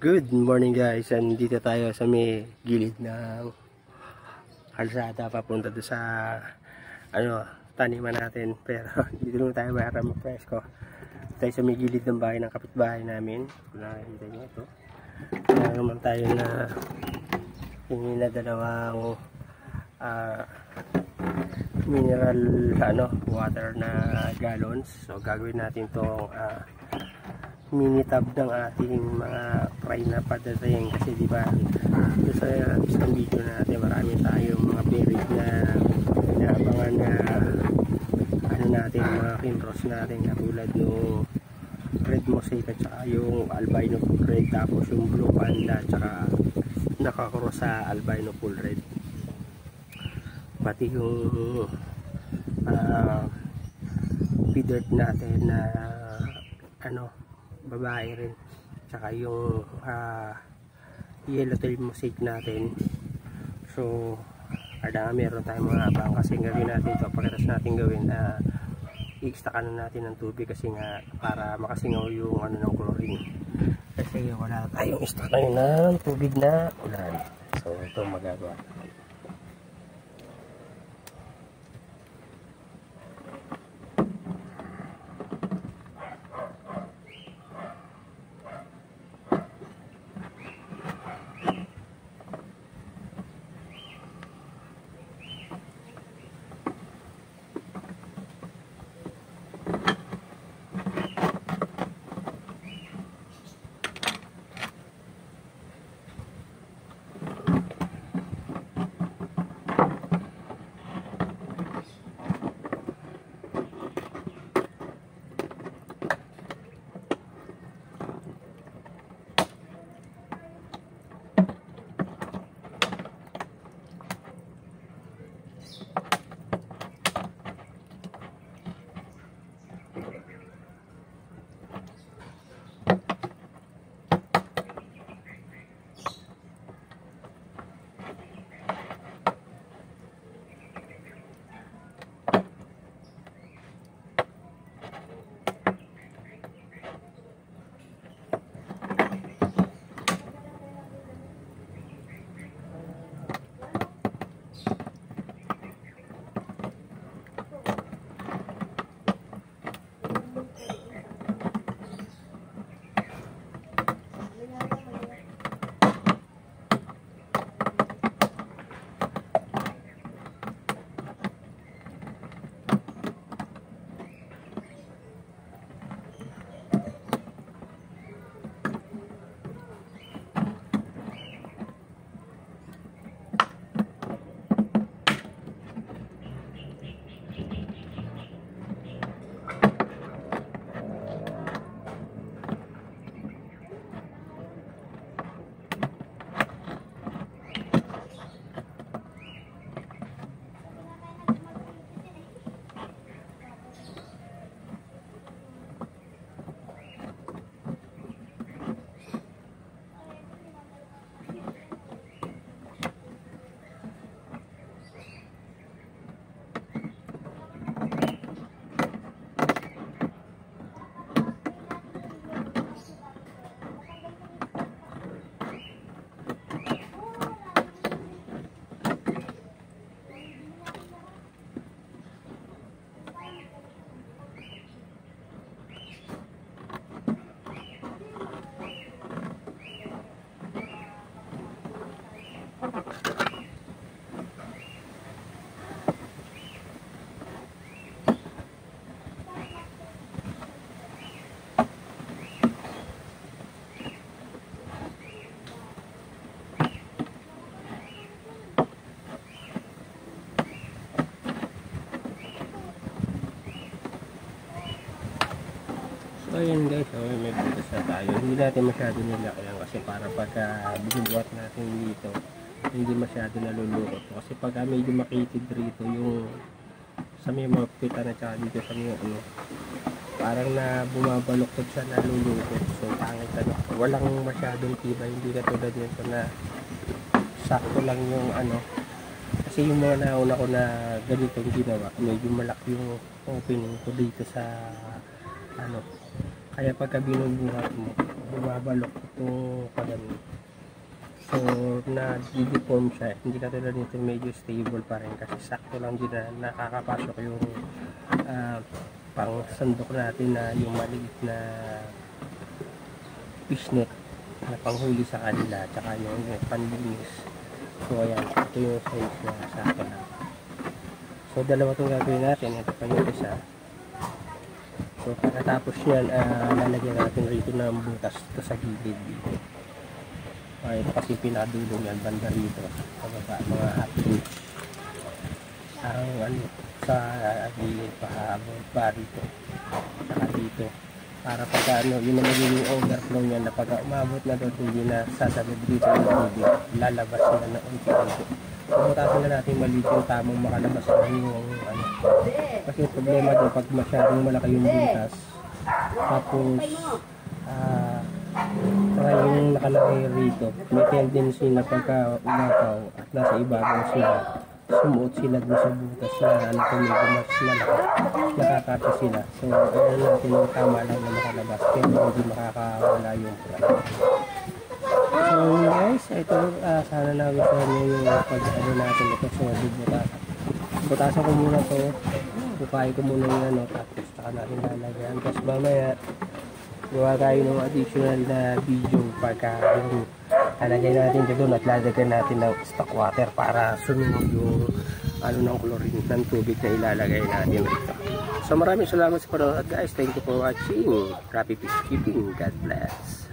Good morning guys, and dito tayo sa may gilid ng kalsada papunta doon sa taniman natin. Pero dito lang tayo para mag-presko. Tayo sa may gilid ng bahay ng kapitbahay namin. Kung nakikita nyo ito, kaya naman tayo na hingi na dalawang mineral water na gallons. So gagawin natin itong mini tab ng ating mga fry na padating, kasi di ba sa isang video natin marami tayong mga berries na inaabangan na natin, mga kinros natin, katulad ng red mosaic at saka yung albino full red, tapos yung blue panda at saka nakakross sa albino full red, pati yung feeder natin na babae rin, tsaka yung yellowtail mosaic natin. So meron tayong mga abang, kasi gawin natin ito, pagkatas natin gawin i-extract natin ng tubig, kasi nga para makasingaw yung ng chlorine, kasi wala tayong stock ngayon ng tubig na ulan. So ito magagawa. So yun guys, may butas na tayo. Hindi natin masyado nilakayan, kasi para pagka binubuhat natin dito, hindi masyado nalulukot. Kasi pagka medyo makitid rito yung sa may mga pita na tsaka dito sa may parang na bumabaluktot siya, nalulukot. So pangit walang masyadong tibay, hindi katulad nito na sakto lang yung kasi yung mga nauna ko na ganitong ginawa, medyo malaki yung opening ko dito sa kaya pagka binubuhat mo, bumabalok itong kagano. So na deform siya, hindi katulad nito medyo stable pa rin kasi sakto lang din na nakakapasok yung pang sandok natin na yung maliit na fishnet na panghuli sa kanila tsaka yung panlinis. So ayan, ito yung size na sakto lang. So dalawa itong gagawin natin, ito pa yung isa. So pagkatapos yan, lalagyan natin rito ng butas ito sa gilid dito. Ito kasi pinadulong yan banda rito sa baba, mga half inch ang ano sa gilid pahabol pa rito saka dito para pagka ano yun na magiging overflow niya na pagka umabot na doon hindi na sasabit dito ng tubig, lalabas na na unti-unti. So mutasin na natin maliit yung tamang makalabas na yung ano kasi problema doon pag masyadong malaki yung butas tapos yung nakalagay rito may tendency na pagka umapaw at nasa ibabaw sila sumuot sila dun sa butas na ano kung medyo mas malaki nakakasya sila. So ayun natin yung tama lang na makalabas pero hindi makakawala yung product. So guys, ito sana nagustuhan nyo yung pag ano natin ito. So butasan ko muna to, bukain ko muna yung ano tapos saka natin lalagyan tapos mamaya gawa tayo ng additional na video pagka yung lalagay natin dito at lalagyan natin ng stock water para sumunod yung ano ng chlorine ng tubig na ilalagay natin dito. So maraming salamat sa panonood guys. Thank you for watching. Happy fish keeping. God bless.